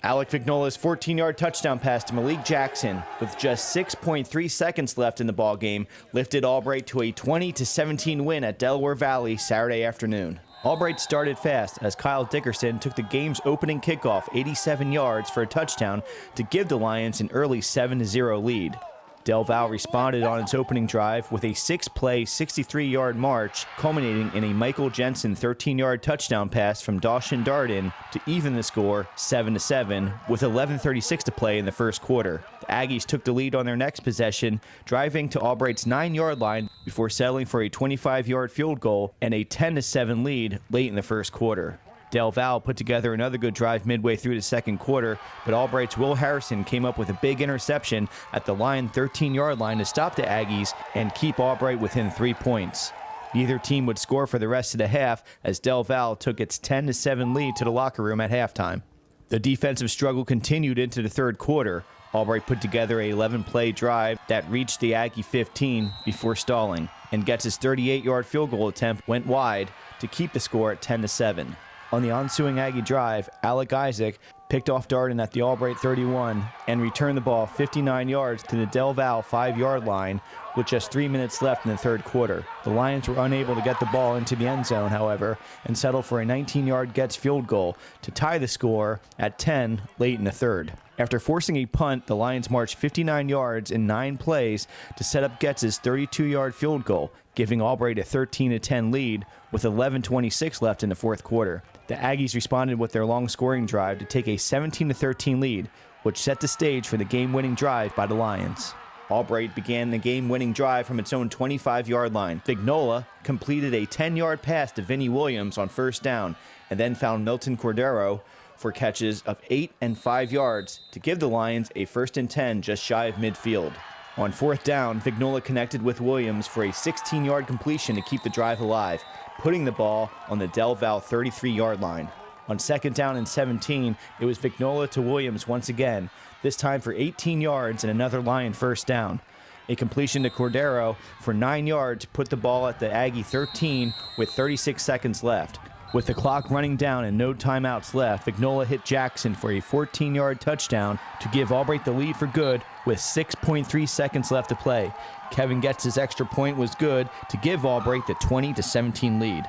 Alec Vignola's 14-yard touchdown pass to Malik Jackson with just 6.3 seconds left in the ballgame lifted Albright to a 20-17 win at Delaware Valley Saturday afternoon. Albright started fast as Kyle Dickerson took the game's opening kickoff 87 yards for a touchdown to give the Lions an early 7-0 lead. Del Val responded on its opening drive with a 6-play, 63-yard march, culminating in a Michael Jensen 13-yard touchdown pass from Dawson Darden to even the score 7-7 with 11:36 to play in the first quarter. The Aggies took the lead on their next possession, driving to Albright's 9-yard line before settling for a 25-yard field goal and a 10-7 lead late in the first quarter. Del Val put together another good drive midway through the second quarter, but Albright's Will Harrison came up with a big interception at the Lion 13-yard line to stop the Aggies and keep Albright within 3 points. Neither team would score for the rest of the half as Del Val took its 10-7 lead to the locker room at halftime. The defensive struggle continued into the third quarter. Albright put together a 11-play drive that reached the Aggie 15 before stalling, and gets his 38-yard field goal attempt went wide to keep the score at 10-7. On the ensuing Aggie drive, Alec Isaac picked off Darden at the Albright 31 and returned the ball 59 yards to the Del Val 5-yard line with just 3 minutes left in the third quarter. The Lions were unable to get the ball into the end zone, however, and settled for a 19-yard Getz field goal to tie the score at 10 late in the third. After forcing a punt, the Lions marched 59 yards in 9 plays to set up Getz's 32-yard field goal, giving Albright a 13-10 lead with 11:26 left in the fourth quarter. The Aggies responded with their long scoring drive to take a 17-13 lead, which set the stage for the game-winning drive by the Lions. Albright began the game-winning drive from its own 25-yard line. Vignola completed a 10-yard pass to Vinnie Williams on first down and then found Milton Cordero for catches of 8 and 5 yards to give the Lions a 1st and 10 just shy of midfield. On fourth down, Vignola connected with Williams for a 16-yard completion to keep the drive alive, putting the ball on the Del Val 33-yard line. On second down and 17, it was Vignola to Williams once again, this time for 18 yards and another Lion first down. A completion to Cordero for 9 yards put the ball at the Aggie 13 with 36 seconds left. With the clock running down and no timeouts left, Vignola hit Jackson for a 14-yard touchdown to give Albright the lead for good with 6.3 seconds left to play. Kevin Getz's extra point was good to give Albright the 20-17 lead.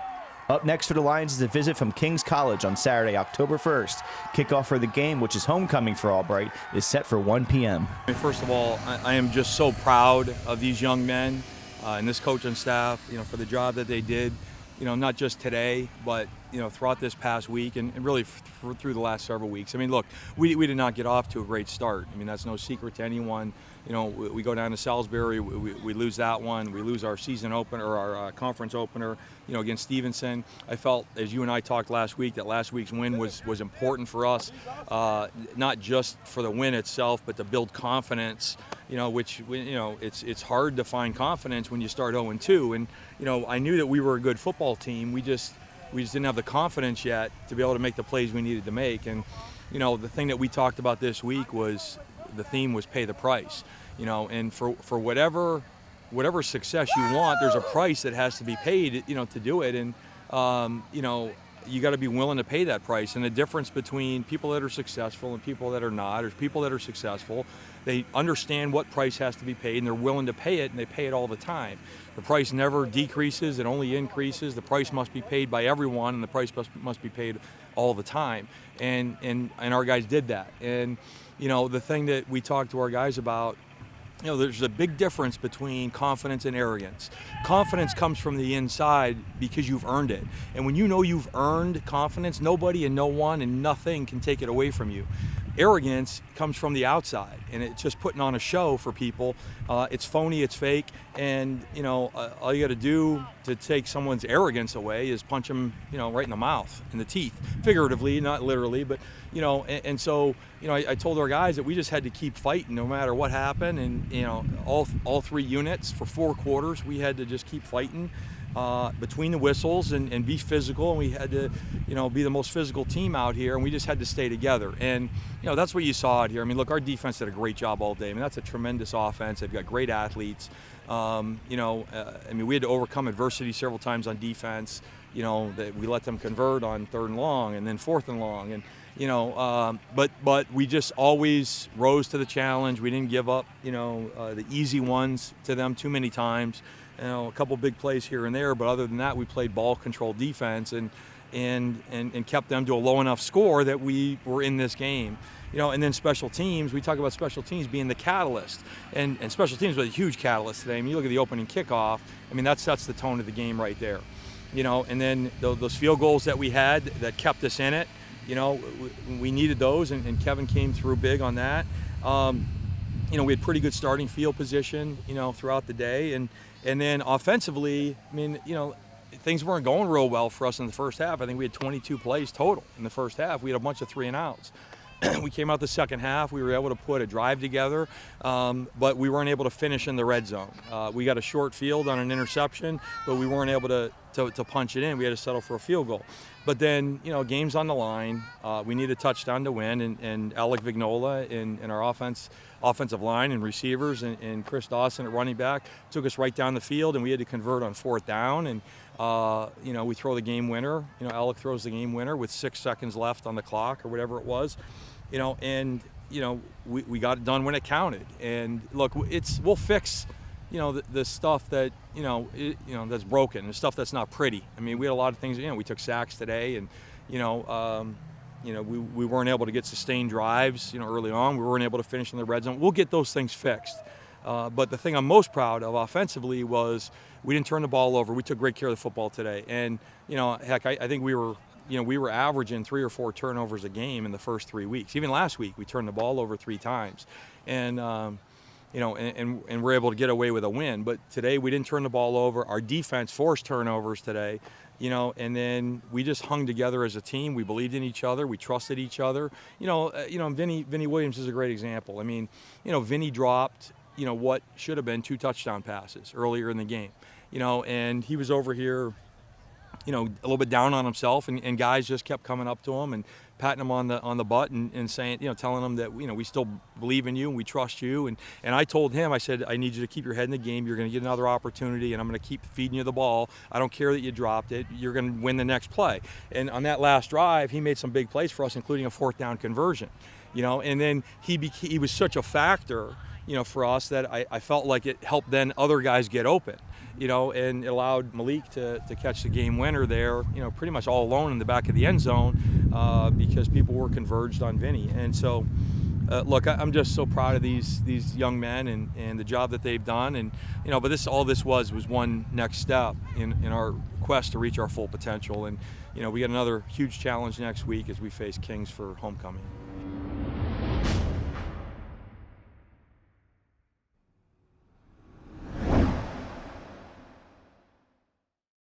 Up next for the Lions is a visit from King's College on Saturday, October 1st. Kickoff for the game, which is homecoming for Albright, is set for 1 p.m. First of all, I am just so proud of these young men and this coaching staff, for the job that they did. Not just today, but, throughout this past week and really through the last several weeks. Look, we did not get off to a great start. That's no secret to anyone. We go down to Salisbury, we lose that one. We lose our season opener, or our conference opener, against Stevenson. I felt, as you and I talked last week, that last week's win was important for us, not just for the win itself, but to build confidence, which, it's hard to find confidence when you start 0-2. And, I knew that we were a good football team. We just didn't have the confidence yet to be able to make the plays we needed to make. And, the thing that we talked about this week was, the theme was pay the price, and for whatever success you want, there's a price that has to be paid, to do it. And, you got to be willing to pay that price. And the difference between people that are successful and people that are not, or people that are successful, they understand what price has to be paid and they're willing to pay it, and they pay it all the time. The price never decreases, it only increases. The price must be paid by everyone, and the price must be paid all the time. And our guys did that. And, the thing that we talked to our guys about, there's a big difference between confidence and arrogance. Confidence comes from the inside because you've earned it. And when you've earned confidence, nobody and no one and nothing can take it away from you. Arrogance comes from the outside, and it's just putting on a show for people. It's phony, it's fake, and all you got to do to take someone's arrogance away is punch them, right in the mouth, in the teeth, figuratively, not literally. But and so I told our guys that we just had to keep fighting no matter what happened, and all 3 units for 4 quarters, we had to just keep fighting. Between the whistles and be physical, and we had to, be the most physical team out here, and we just had to stay together. And, that's what you saw out here. Look, our defense did a great job all day. That's a tremendous offense. They've got great athletes. We had to overcome adversity several times on defense. That we let them convert on 3rd and long and then 4th and long. But we just always rose to the challenge. We didn't give up, the easy ones to them too many times. A couple big plays here and there, but other than that, we played ball control defense and kept them to a low enough score that we were in this game. And then special teams, we talk about special teams being the catalyst, and special teams was a huge catalyst today. I mean, you look at the opening kickoff, I mean, that sets the tone of the game right there. And then those field goals that we had that kept us in it, we needed those, and Kevin came through big on that. We had pretty good starting field position, throughout the day. And then offensively, I mean, things weren't going real well for us in the first half. I think we had 22 plays total in the first half. We had a bunch of 3-and-outs. We came out the second half. We were able to put a drive together, but we weren't able to finish in the red zone. We got a short field on an interception, but we weren't able to punch it in. We had to settle for a field goal. But then, game's on the line. We need a touchdown to win, and Alec Vignola and our offensive line and receivers and Chris Dawson at running back took us right down the field, and we had to convert on 4th down. And we throw the game winner. Alec throws the game winner with 6 seconds left on the clock or whatever it was. We got it done when it counted. And look, we'll fix, the stuff that, that's broken, the stuff that's not pretty. I mean, we had a lot of things, we took sacks today, and, we weren't able to get sustained drives, early on. We weren't able to finish in the red zone. We'll get those things fixed. But the thing I'm most proud of offensively was we didn't turn the ball over. We took great care of the football today. And, heck, I think we were averaging 3 or 4 turnovers a game in the first 3 weeks. Even last week, we turned the ball over 3 times. And we're able to get away with a win. But today, we didn't turn the ball over. Our defense forced turnovers today, and then we just hung together as a team. We believed in each other. We trusted each other. Vinny Williams is a great example. I mean, Vinny dropped, what should have been 2 touchdown passes earlier in the game, and he was over here, a little bit down on himself, and guys just kept coming up to him and patting him on the butt and saying, telling him that, we still believe in you and we trust you. And I told him, I said, I need you to keep your head in the game. You're going to get another opportunity, and I'm going to keep feeding you the ball. I don't care that you dropped it. You're going to win the next play. And on that last drive, he made some big plays for us, including a 4th down conversion, and then he was such a factor, for us that I felt like it helped then other guys get open. And it allowed Malik to catch the game winner there, pretty much all alone in the back of the end zone, because people were converged on Vinny. And so, look, I'm just so proud of these young men and the job that they've done. And, but all this was one next step in our quest to reach our full potential. And, we got another huge challenge next week as we face Kings for homecoming.